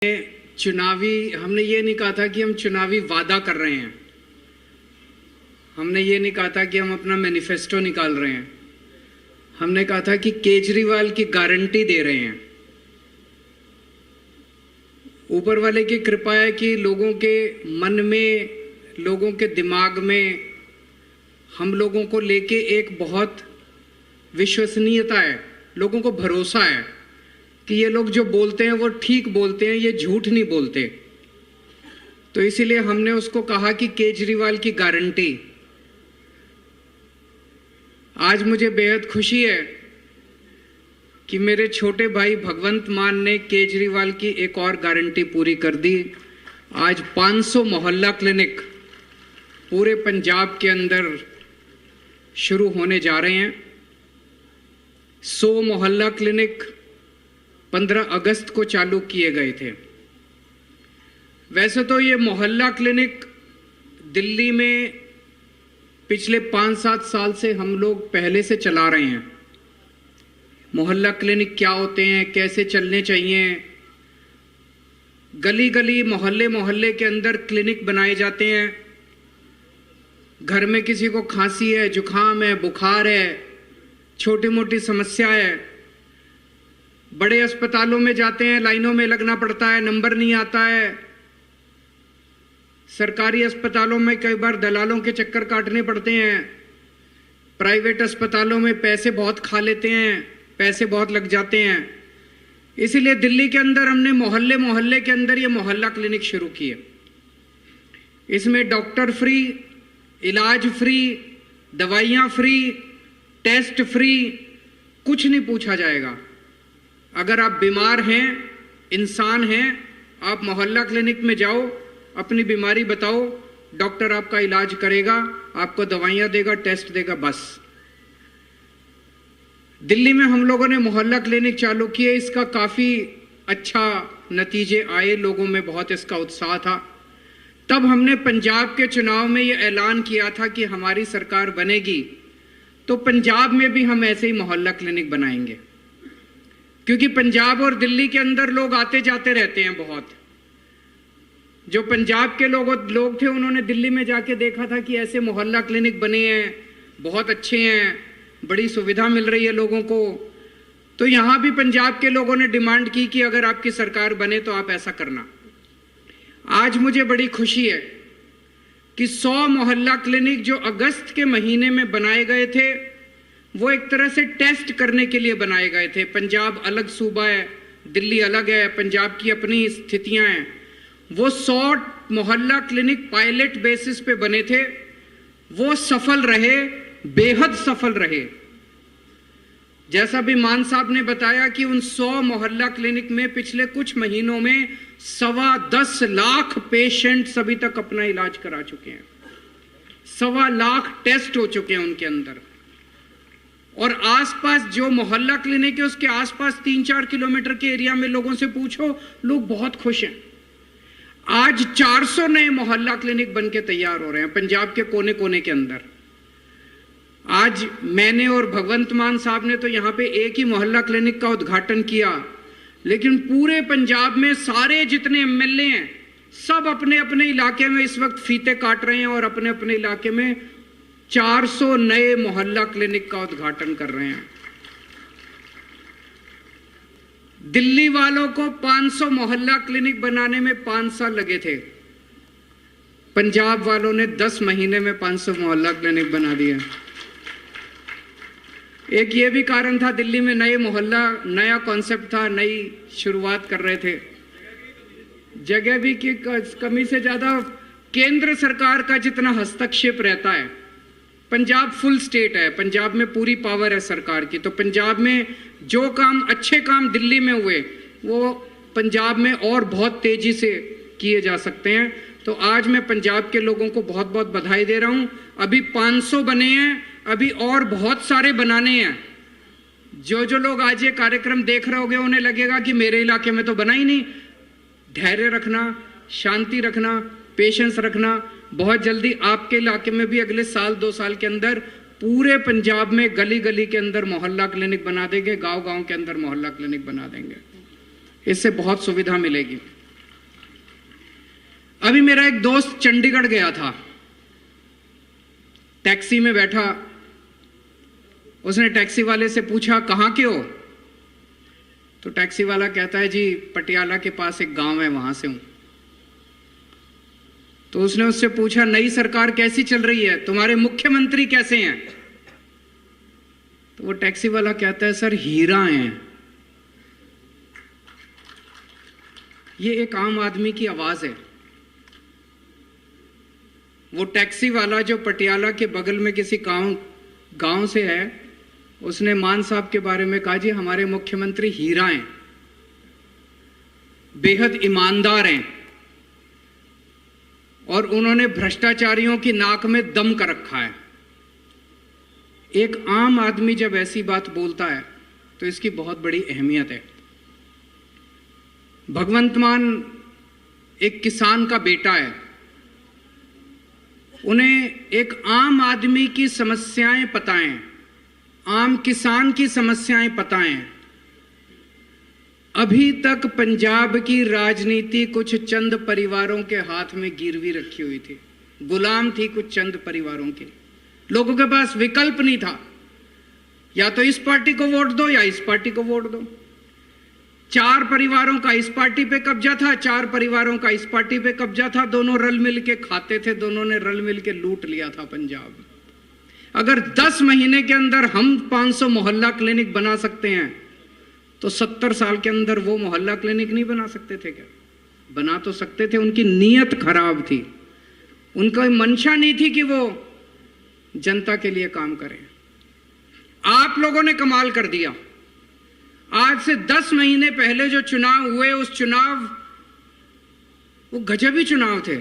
हमने ये नहीं कहा था कि हम चुनावी वादा कर रहे हैं। हमने ये नहीं कहा था कि हम अपना मैनिफेस्टो निकाल रहे हैं। हमने कहा था कि केजरीवाल की गारंटी दे रहे हैं। ऊपर वाले की कृपा है कि लोगों के मन में, लोगों के दिमाग में हम लोगों को लेके एक बहुत विश्वसनीयता है, लोगों को भरोसा है कि ये लोग जो बोलते हैं वो ठीक बोलते हैं, ये झूठ नहीं बोलते। तो इसीलिए हमने उसको कहा कि केजरीवाल की गारंटी। आज मुझे बेहद खुशी है कि मेरे छोटे भाई भगवंत मान ने केजरीवाल की एक और गारंटी पूरी कर दी। आज 500 मोहल्ला क्लिनिक पूरे पंजाब के अंदर शुरू होने जा रहे हैं। 100 मोहल्ला क्लिनिक 15 अगस्त को चालू किए गए थे। वैसे तो ये मोहल्ला क्लिनिक दिल्ली में पिछले 5-7 साल से हम लोग पहले से चला रहे हैं। मोहल्ला क्लिनिक क्या होते हैं, कैसे चलने चाहिए, गली गली मोहल्ले मोहल्ले के अंदर क्लिनिक बनाए जाते हैं। घर में किसी को खांसी है, जुखाम है, बुखार है, छोटी मोटी समस्या है, बड़े अस्पतालों में जाते हैं, लाइनों में लगना पड़ता है, नंबर नहीं आता है। सरकारी अस्पतालों में कई बार दलालों के चक्कर काटने पड़ते हैं। प्राइवेट अस्पतालों में पैसे बहुत खा लेते हैं, पैसे बहुत लग जाते हैं। इसीलिए दिल्ली के अंदर हमने मोहल्ले मोहल्ले के अंदर ये मोहल्ला क्लिनिक शुरू किए। इसमें डॉक्टर फ्री, इलाज फ्री, दवाइयाँ फ्री, टेस्ट फ्री, कुछ नहीं पूछा जाएगा। अगर आप बीमार हैं, इंसान हैं, आप मोहल्ला क्लिनिक में जाओ, अपनी बीमारी बताओ, डॉक्टर आपका इलाज करेगा, आपको दवाइयाँ देगा, टेस्ट देगा, बस। दिल्ली में हम लोगों ने मोहल्ला क्लिनिक चालू किए। इसका काफ़ी अच्छा नतीजे आए, लोगों में बहुत इसका उत्साह था। तब हमने पंजाब के चुनाव में ये ऐलान किया था कि हमारी सरकार बनेगी तो पंजाब में भी हम ऐसे ही मोहल्ला क्लिनिक बनाएंगे, क्योंकि पंजाब और दिल्ली के अंदर लोग आते जाते रहते हैं बहुत। जो पंजाब के लोग थे, उन्होंने दिल्ली में जाके देखा था कि ऐसे मोहल्ला क्लिनिक बने हैं, बहुत अच्छे हैं, बड़ी सुविधा मिल रही है लोगों को। तो यहाँ भी पंजाब के लोगों ने डिमांड की कि अगर आपकी सरकार बने तो आप ऐसा करना। आज मुझे बड़ी खुशी है कि 100 मोहल्ला क्लिनिक जो अगस्त के महीने में बनाए गए थे, वो एक तरह से टेस्ट करने के लिए बनाए गए थे। पंजाब अलग सूबा है, दिल्ली अलग है, पंजाब की अपनी स्थितियां हैं। वो 100 मोहल्ला क्लिनिक पायलट बेसिस पे बने थे। वो सफल रहे, बेहद सफल रहे। जैसा भी मान साहब ने बताया कि उन 100 मोहल्ला क्लिनिक में पिछले कुछ महीनों में 10.25 लाख पेशेंट्स अभी तक अपना इलाज करा चुके हैं। 1.25 लाख टेस्ट हो चुके हैं उनके अंदर। और आसपास जो मोहल्ला क्लिनिक है, उसके आसपास 3-4 किलोमीटर के एरिया में लोगों से पूछो, लोग बहुत खुश हैं। आज 400 नए मोहल्ला क्लिनिक बनके तैयार हो रहे हैं पंजाब के कोने कोने के अंदर। आज मैंने और भगवंत मान साहब ने तो यहाँ पे एक ही मोहल्ला क्लिनिक का उद्घाटन किया, लेकिन पूरे पंजाब में सारे जितने एमएलए हैं, सब अपने अपने इलाके में इस वक्त फीते काट रहे हैं और अपने अपने इलाके में 400 नए मोहल्ला क्लिनिक का उद्घाटन कर रहे हैं। दिल्ली वालों को 500 मोहल्ला क्लिनिक बनाने में 5 साल लगे थे। पंजाब वालों ने 10 महीने में 500 मोहल्ला क्लिनिक बना दिए। एक ये भी कारण था, दिल्ली में नए मोहल्ला, नया कॉन्सेप्ट था, नई शुरुआत कर रहे थे। जगह भी की कमी से ज्यादा केंद्र सरकार का जितना हस्तक्षेप रहता है, पंजाब फुल स्टेट है, पंजाब में पूरी पावर है सरकार की। तो पंजाब में जो काम, अच्छे काम दिल्ली में हुए, वो पंजाब में और बहुत तेजी से किए जा सकते हैं। तो आज मैं पंजाब के लोगों को बहुत बहुत बधाई दे रहा हूं। अभी 500 बने हैं, अभी और बहुत सारे बनाने हैं। जो लोग आज ये कार्यक्रम देख रहे होंगे, उन्हें लगेगा कि मेरे इलाके में तो बना ही नहीं। धैर्य रखना, शांति रखना, पेशेंस रखना। बहुत जल्दी आपके इलाके में भी अगले साल 2 साल के अंदर पूरे पंजाब में गली गली के अंदर मोहल्ला क्लिनिक बना देंगे, गांव गांव के अंदर मोहल्ला क्लिनिक बना देंगे। इससे बहुत सुविधा मिलेगी। अभी मेरा एक दोस्त चंडीगढ़ गया था, टैक्सी में बैठा, उसने टैक्सी वाले से पूछा कहाँ के हो? तो टैक्सी वाला कहता है जी पटियाला के पास एक गांव है वहां से हूं। तो उसने उससे पूछा नई सरकार कैसी चल रही है, तुम्हारे मुख्यमंत्री कैसे हैं? तो वो टैक्सी वाला कहता है सर हीरा हैं। ये एक आम आदमी की आवाज है। वो टैक्सी वाला जो पटियाला के बगल में किसी गांव से है, उसने मान साहब के बारे में कहा जी हमारे मुख्यमंत्री हीरा हैं, बेहद ईमानदार हैं और उन्होंने भ्रष्टाचारियों की नाक में दम कर रखा है। एक आम आदमी जब ऐसी बात बोलता है तो इसकी बहुत बड़ी अहमियत है। भगवंत मान एक किसान का बेटा है, उन्हें एक आम आदमी की समस्याएं पता हैं, आम किसान की समस्याएं पता हैं। अभी तक पंजाब की राजनीति कुछ चंद परिवारों के हाथ में गिरवी रखी हुई थी, गुलाम थी कुछ चंद परिवारों के। लोगों के पास विकल्प नहीं था, या तो इस पार्टी को वोट दो या इस पार्टी को वोट दो। 4 परिवारों का इस पार्टी पे कब्जा था, 4 परिवारों का इस पार्टी पे कब्जा था, दोनों रल मिल के खाते थे, दोनों ने रल मिल के लूट लिया था पंजाब। अगर 10 महीने के अंदर हम 500 मोहल्ला क्लिनिक बना सकते हैं तो 70 साल के अंदर वो मोहल्ला क्लिनिक नहीं बना सकते थे क्या? बना तो सकते थे। उनकी नीयत खराब थी, उनका मंशा नहीं थी कि वो जनता के लिए काम करें। आप लोगों ने कमाल कर दिया। आज से 10 महीने पहले जो चुनाव हुए, उस चुनाव वो गजबी चुनाव थे।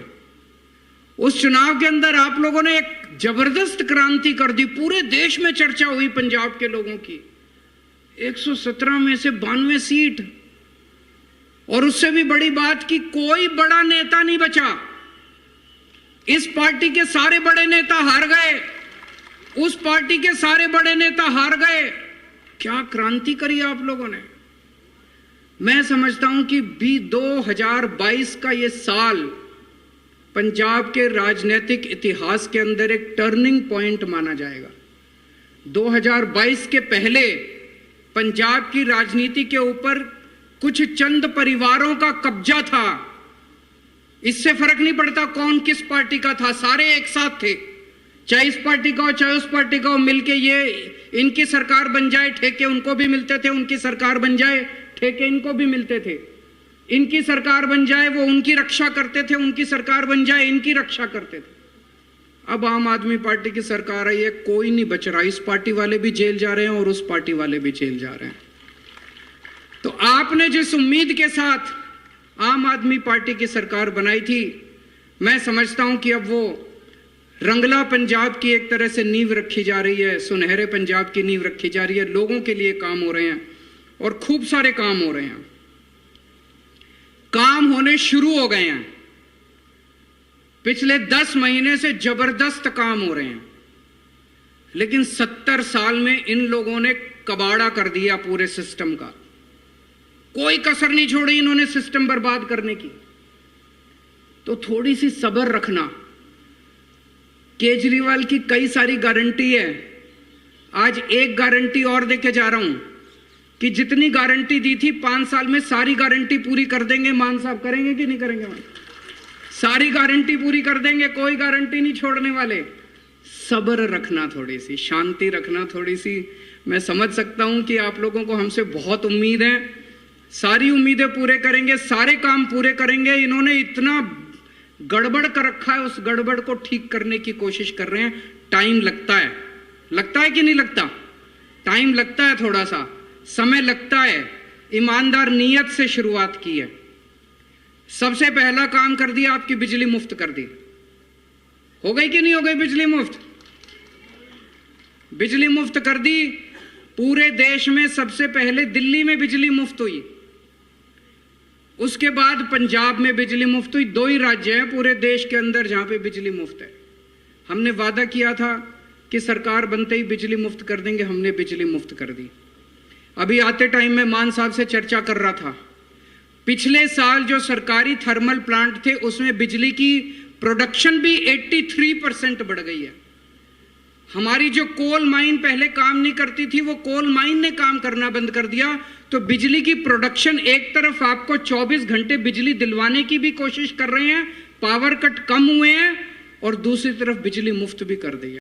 उस चुनाव के अंदर आप लोगों ने एक जबरदस्त क्रांति कर दी। पूरे देश में चर्चा हुई पंजाब के लोगों की। 117 में से 92 सीट, और उससे भी बड़ी बात कि कोई बड़ा नेता नहीं बचा। इस पार्टी के सारे बड़े नेता हार गए, उस पार्टी के सारे बड़े नेता हार गए। क्या क्रांति करी आप लोगों ने। मैं समझता हूं कि 2022 का ये साल पंजाब के राजनीतिक इतिहास के अंदर एक टर्निंग पॉइंट माना जाएगा। 2022 के पहले पंजाब की राजनीति के ऊपर कुछ चंद परिवारों का कब्जा था। इससे फर्क नहीं पड़ता कौन किस पार्टी का था, सारे एक साथ थे। चाहे इस पार्टी का हो चाहे उस पार्टी का हो, मिलके ये इनकी सरकार बन जाए, ठेके उनको भी मिलते थे, उनकी सरकार बन जाए, ठेके इनको भी मिलते थे। इनकी सरकार बन जाए वो उनकी रक्षा करते थे, उनकी सरकार बन जाए इनकी रक्षा करते थे। अब आम आदमी पार्टी की सरकार आई है, कोई नहीं बच रहा। इस पार्टी वाले भी जेल जा रहे हैं और उस पार्टी वाले भी जेल जा रहे हैं। तो आपने जिस उम्मीद के साथ आम आदमी पार्टी की सरकार बनाई थी, मैं समझता हूं कि अब वो रंगला पंजाब की एक तरह से नींव रखी जा रही है, सुनहरे पंजाब की नींव रखी जा रही है। लोगों के लिए काम हो रहे हैं और खूब सारे काम हो रहे हैं, काम होने शुरू हो गए हैं। पिछले 10 महीने से जबरदस्त काम हो रहे हैं, लेकिन 70 साल में इन लोगों ने कबाड़ा कर दिया पूरे सिस्टम का। कोई कसर नहीं छोड़ी इन्होंने सिस्टम बर्बाद करने की। तो थोड़ी सी सब्र रखना। केजरीवाल की कई सारी गारंटी है। आज एक गारंटी और देके जा रहा हूं कि जितनी गारंटी दी थी 5 साल में सारी गारंटी पूरी कर देंगे। मान साहब करेंगे कि नहीं करेंगे? सारी गारंटी पूरी कर देंगे, कोई गारंटी नहीं छोड़ने वाले। सब्र रखना, थोड़ी सी शांति रखना, थोड़ी सी। मैं समझ सकता हूं कि आप लोगों को हमसे बहुत उम्मीद है, सारी उम्मीदें पूरे करेंगे, सारे काम पूरे करेंगे। इन्होंने इतना गड़बड़ कर रखा है, उस गड़बड़ को ठीक करने की कोशिश कर रहे हैं। टाइम लगता है, लगता है कि नहीं लगता? टाइम लगता है, थोड़ा सा समय लगता है। ईमानदार नीयत से शुरुआत की है। सबसे पहला काम कर दिया, आपकी बिजली मुफ्त कर दी। हो गई कि नहीं हो गई बिजली मुफ्त? बिजली मुफ्त कर दी। पूरे देश में सबसे पहले दिल्ली में बिजली मुफ्त हुई, उसके बाद पंजाब में बिजली मुफ्त हुई। 2 ही राज्य हैं पूरे देश के अंदर जहां पे बिजली मुफ्त है। हमने वादा किया था कि सरकार बनते ही बिजली मुफ्त कर देंगे, हमने बिजली मुफ्त कर दी। अभी आते टाइम में मान साहब से चर्चा कर रहा था, पिछले साल जो सरकारी थर्मल प्लांट थे उसमें बिजली की प्रोडक्शन भी 83% बढ़ गई है। हमारी जो कोल माइन पहले काम नहीं करती थी, वो कोल माइन ने काम करना बंद कर दिया। तो बिजली की प्रोडक्शन, एक तरफ आपको 24 घंटे बिजली दिलवाने की भी कोशिश कर रहे हैं, पावर कट कम हुए हैं, और दूसरी तरफ बिजली मुफ्त भी कर दी है।